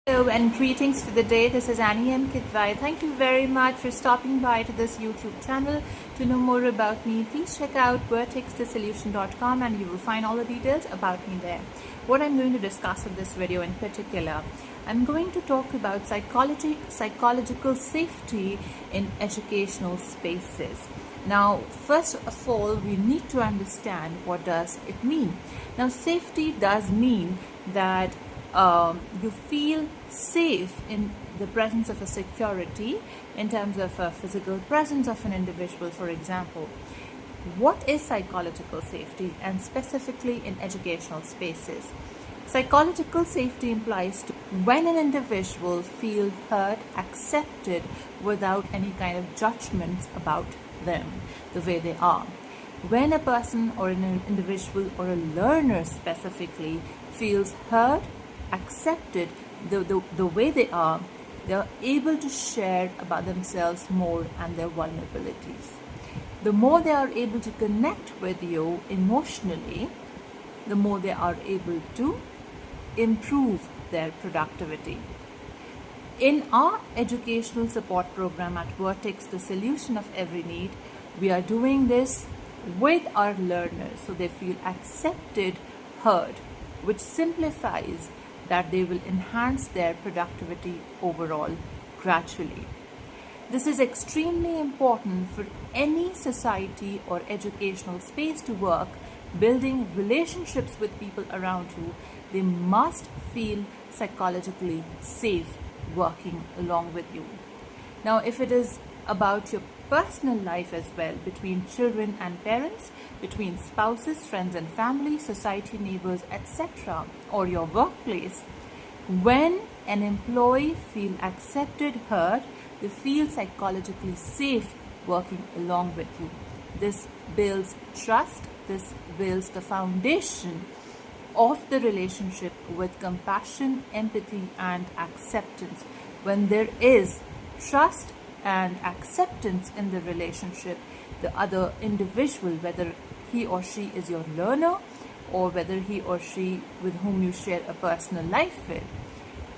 Hello and greetings for the day. This is Annie M. Kidwai. Thank you very much for stopping by to this YouTube channel. To know more about me, please check out vertexthesolution.com and you will find all the details about me there. What I'm going to discuss in this video in particular, I'm going to talk about psychological safety in educational spaces. Now, first of all, we need to understand what does it mean. Now, safety does mean that you feel safe in the presence of a security in terms of a physical presence of an individual, for example. What is psychological safety, and specifically in educational spaces? Psychological safety implies when an individual feels heard, accepted without any kind of judgments about them, the way they are. When a person or an individual or a learner specifically feels heard, accepted the way they are able to share about themselves more and their vulnerabilities. The more they are able to connect with you emotionally, the more they are able to improve their productivity. In our educational support program at Vertex, the solution of every need, we are doing this with our learners so they feel accepted, heard, which simplifies that they will enhance their productivity overall gradually. This is extremely important for any society or educational space to work. Building relationships with people around you, they must feel psychologically safe working along with you. Now, if it is about your personal life as well, between children and parents, between spouses, friends and family, society, neighbors, etc., or your workplace, when an employee feels accepted, heard, they feel psychologically safe working along with you. This builds trust, this builds the foundation of the relationship with compassion, empathy and acceptance. When there is trust and acceptance in the relationship, the other individual, whether he or she is your learner or whether he or she with whom you share a personal life with,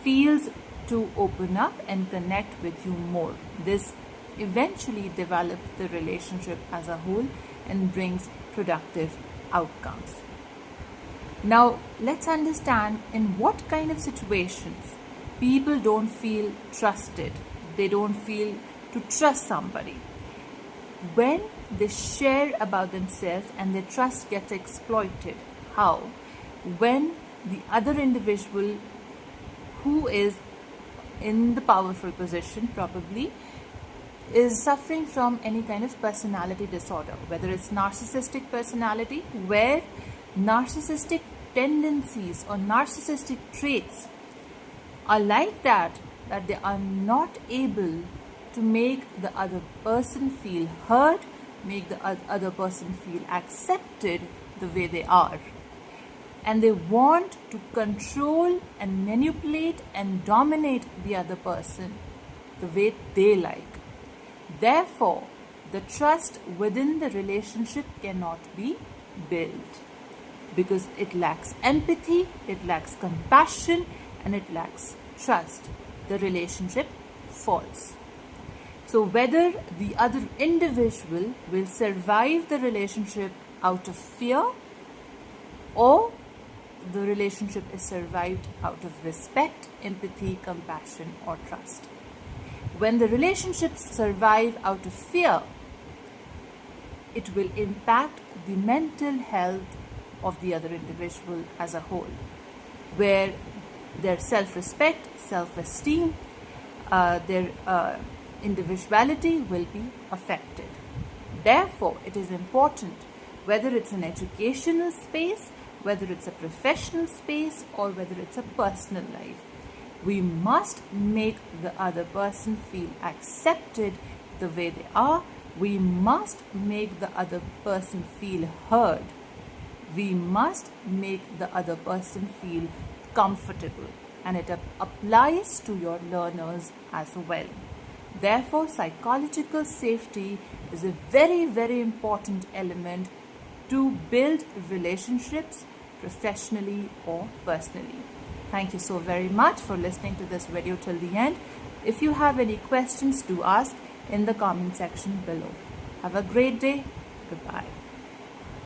feels to open up and connect with you more. This eventually develops the relationship as a whole and brings productive outcomes. Now, let's understand in what kind of situations people don't feel trusted. They don't feel to trust somebody. When they share about themselves and their trust gets exploited. How? When the other individual who is in the powerful position probably is suffering from any kind of personality disorder, whether it's narcissistic personality, where narcissistic tendencies or narcissistic traits are like that they are not able to make the other person feel heard, make the other person feel accepted the way they are. And they want to control and manipulate and dominate the other person the way they like. Therefore, the trust within the relationship cannot be built because it lacks empathy, it lacks compassion, and it lacks trust. The relationship falls. So whether the other individual will survive the relationship out of fear or the relationship is survived out of respect, empathy, compassion or trust. When the relationships survive out of fear, it will impact the mental health of the other individual as a whole, where their self-respect, self-esteem, their individuality will be affected. Therefore, it is important, whether it's an educational space, whether it's a professional space, or whether it's a personal life, we must make the other person feel accepted the way they are. We must make the other person feel heard. We must make the other person feel comfortable, and it applies to your learners as well. Therefore, psychological safety is a very, very important element to build relationships professionally or personally. Thank you so very much for listening to this video till the end. If you have any questions, do ask in the comment section below. Have a great day. Goodbye.